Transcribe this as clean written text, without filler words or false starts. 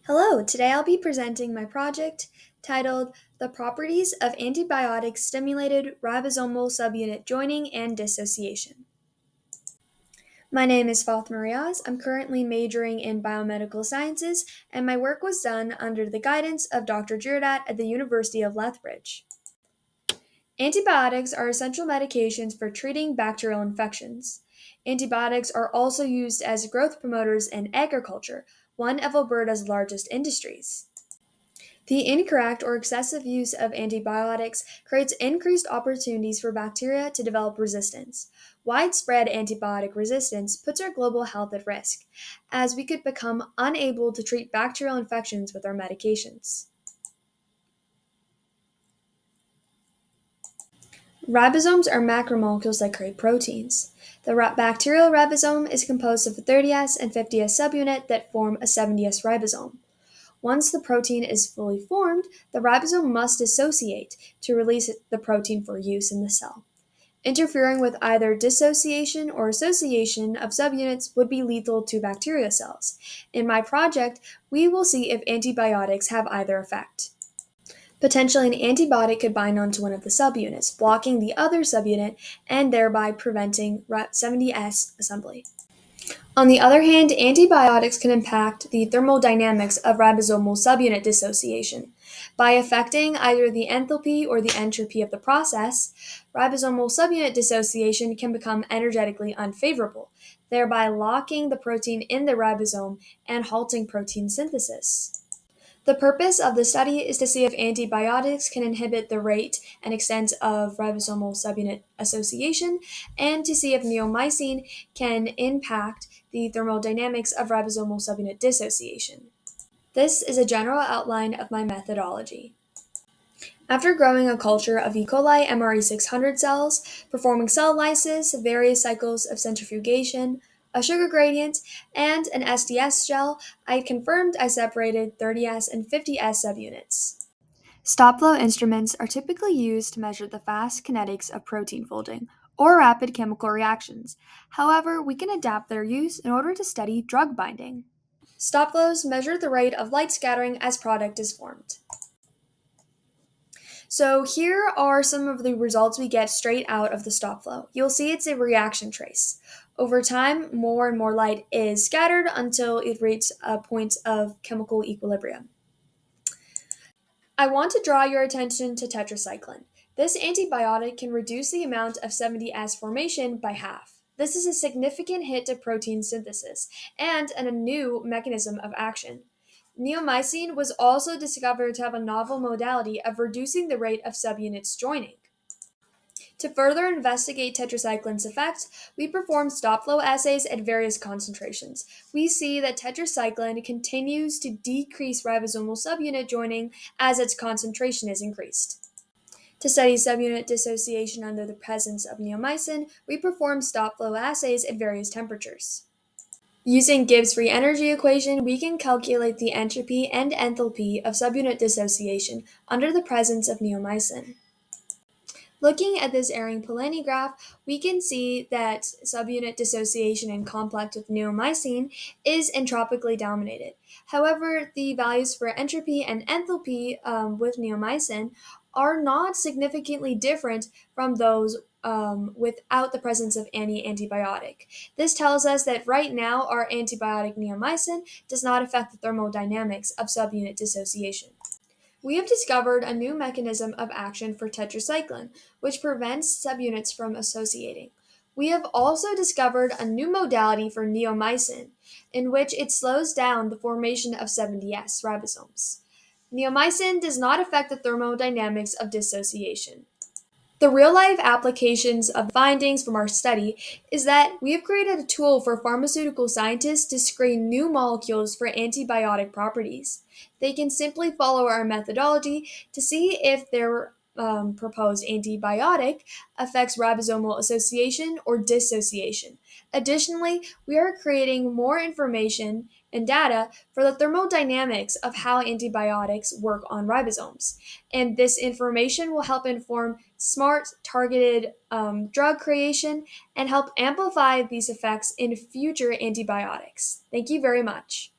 Hello, today I'll be presenting my project titled The Properties of Antibiotic Stimulated Ribosomal Subunit Joining and Dissociation. My name is Fatema Riaz. I'm currently majoring in biomedical sciences, and my work was done under the guidance of Dr. Girardat at the University of Lethbridge. Antibiotics are essential medications for treating bacterial infections. Antibiotics are also used as growth promoters in agriculture, one of Alberta's largest industries. The incorrect or excessive use of antibiotics creates increased opportunities for bacteria to develop resistance. Widespread antibiotic resistance puts our global health at risk, as we could become unable to treat bacterial infections with our medications. Ribosomes are macromolecules that create proteins. The bacterial ribosome is composed of a 30S and 50S subunit that form a 70S ribosome. Once the protein is fully formed, the ribosome must dissociate to release the protein for use in the cell. Interfering with either dissociation or association of subunits would be lethal to bacteria cells. In my project, we will see if antibiotics have either effect. Potentially, an antibiotic could bind onto one of the subunits, blocking the other subunit and thereby preventing 70S assembly. On the other hand, antibiotics can impact the thermodynamics of ribosomal subunit dissociation. By affecting either the enthalpy or the entropy of the process, ribosomal subunit dissociation can become energetically unfavorable, thereby locking the protein in the ribosome and halting protein synthesis. The purpose of the study is to see if antibiotics can inhibit the rate and extent of ribosomal subunit association and to see if neomycin can impact the thermodynamics of ribosomal subunit dissociation. This is a general outline of my methodology. After growing a culture of E. coli MRE600 cells, performing cell lysis, various cycles of centrifugation, a sugar gradient, and an SDS gel, I confirmed I separated 30S and 50S subunits. Stop flow instruments are typically used to measure the fast kinetics of protein folding or rapid chemical reactions. However, we can adapt their use in order to study drug binding. Stop flows measure the rate of light scattering as product is formed. So here are some of the results we get straight out of the stop flow. You'll see it's a reaction trace. Over time, more and more light is scattered until it reaches a point of chemical equilibrium. I want to draw your attention to tetracycline. This antibiotic can reduce the amount of 70S formation by half. This is a significant hit to protein synthesis and a new mechanism of action. Neomycin was also discovered to have a novel modality of reducing the rate of subunits joining. To further investigate tetracycline's effects, we performed stop flow assays at various concentrations. We see that tetracycline continues to decrease ribosomal subunit joining as its concentration is increased. To study subunit dissociation under the presence of neomycin, we performed stop flow assays at various temperatures. Using Gibbs free energy equation, we can calculate the entropy and enthalpy of subunit dissociation under the presence of neomycin. Looking at this Aring-Polanyi graph, we can see that subunit dissociation in complex with neomycin is entropically dominated. However, the values for entropy and enthalpy with neomycin are not significantly different from those without the presence of any antibiotic. This tells us that right now our antibiotic neomycin does not affect the thermodynamics of subunit dissociation. We have discovered a new mechanism of action for tetracycline, which prevents subunits from associating. We have also discovered a new modality for neomycin, in which it slows down the formation of 70S ribosomes. Neomycin does not affect the thermodynamics of dissociation. The real-life applications of findings from our study is that we have created a tool for pharmaceutical scientists to screen new molecules for antibiotic properties. They can simply follow our methodology to see if their proposed antibiotic affects ribosomal association or dissociation. Additionally, we are creating more information and data for the thermodynamics of how antibiotics work on ribosomes. And this information will help inform smart, targeted drug creation and help amplify these effects in future antibiotics. Thank you very much.